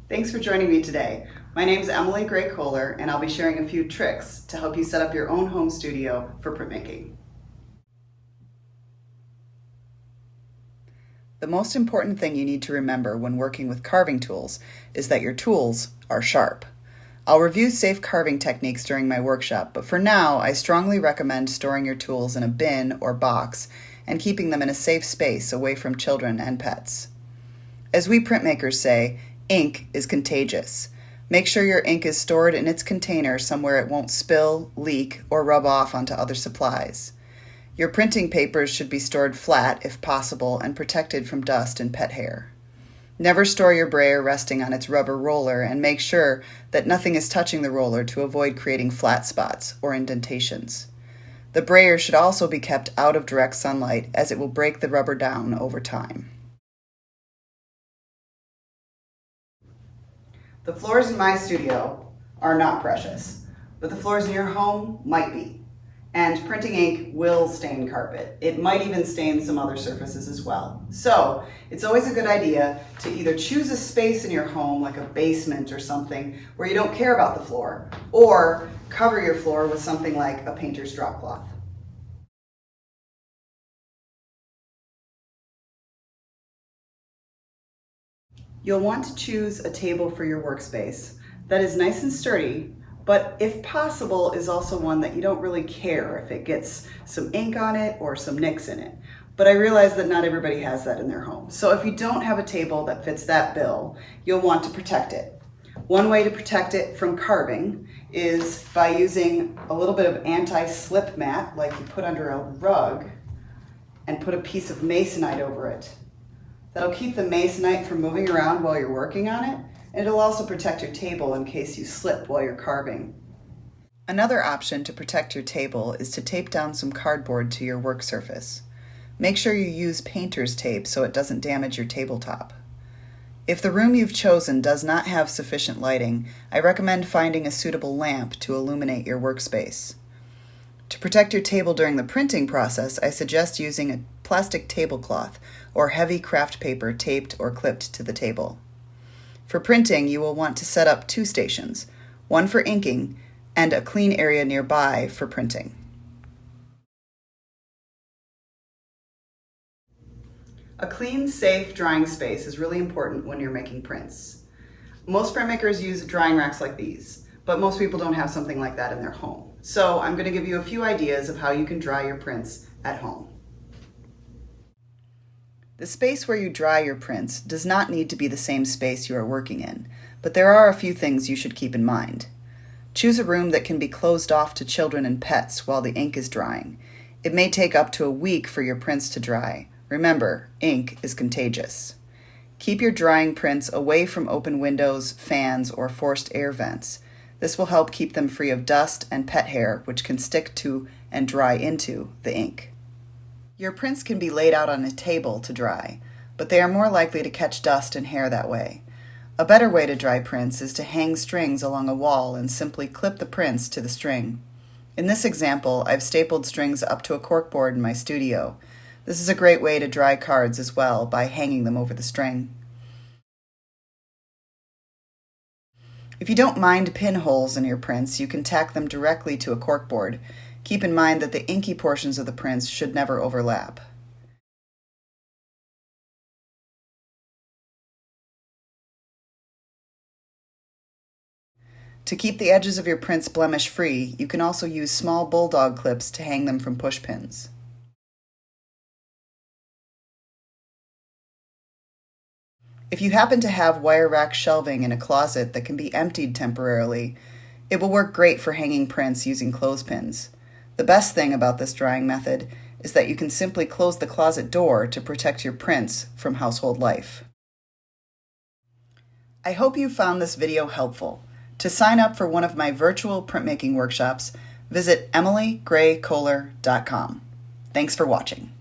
Thanks for joining me today. My name is Emily Gray Koehler, and I'll be sharing a few tricks to help you set up your own home studio for printmaking. The most important thing you need to remember when working with carving tools is that your tools are sharp. I'll review safe carving techniques during my workshop, but for now, I strongly recommend storing your tools in a bin or box and keeping them in a safe space away from children and pets. As we printmakers say, ink is contagious. Make sure your ink is stored in its container somewhere it won't spill, leak, or rub off onto other supplies. Your printing papers should be stored flat if possible and protected from dust and pet hair. Never store your brayer resting on its rubber roller, and make sure that nothing is touching the roller to avoid creating flat spots or indentations. The brayer should also be kept out of direct sunlight, as it will break the rubber down over time. The floors in my studio are not precious, but the floors in your home might be. And printing ink will stain carpet. It might even stain some other surfaces as well. So it's always a good idea to either choose a space in your home, like a basement or something, where you don't care about the floor, or cover your floor with something like a painter's drop cloth. You'll want to choose a table for your workspace that is nice and sturdy, but if possible is also one that you don't really care if it gets some ink on it or some nicks in it. But I realize that not everybody has that in their home. So if you don't have a table that fits that bill, you'll want to protect it. One way to protect it from carving is by using a little bit of anti-slip mat, like you put under a rug, and put a piece of masonite over it. That'll keep the masonite from moving around while you're working on it, and it'll also protect your table in case you slip while you're carving. Another option to protect your table is to tape down some cardboard to your work surface. Make sure you use painter's tape so it doesn't damage your tabletop. If the room you've chosen does not have sufficient lighting, I recommend finding a suitable lamp to illuminate your workspace. To protect your table during the printing process, I suggest using a plastic tablecloth or heavy craft paper taped or clipped to the table. For printing, you will want to set up 2 stations, one for inking and a clean area nearby for printing. A clean, safe drying space is really important when you're making prints. Most printmakers use drying racks like these, but most people don't have something like that in their home. So I'm going to give you a few ideas of how you can dry your prints at home. The space where you dry your prints does not need to be the same space you are working in, but there are a few things you should keep in mind. Choose a room that can be closed off to children and pets while the ink is drying. It may take up to a week for your prints to dry. Remember, ink is contagious. Keep your drying prints away from open windows, fans, or forced air vents. This will help keep them free of dust and pet hair, which can stick to and dry into the ink. Your prints can be laid out on a table to dry, but they are more likely to catch dust and hair that way. A better way to dry prints is to hang strings along a wall and simply clip the prints to the string. In this example, I've stapled strings up to a corkboard in my studio. This is a great way to dry cards as well, by hanging them over the string. If you don't mind pinholes in your prints, you can tack them directly to a corkboard. Keep in mind that the inky portions of the prints should never overlap. To keep the edges of your prints blemish-free, you can also use small bulldog clips to hang them from push pins. If you happen to have wire rack shelving in a closet that can be emptied temporarily, it will work great for hanging prints using clothespins. The best thing about this drying method is that you can simply close the closet door to protect your prints from household life. I hope you found this video helpful. To sign up for one of my virtual printmaking workshops, visit emilygraykoehler.com. Thanks for watching.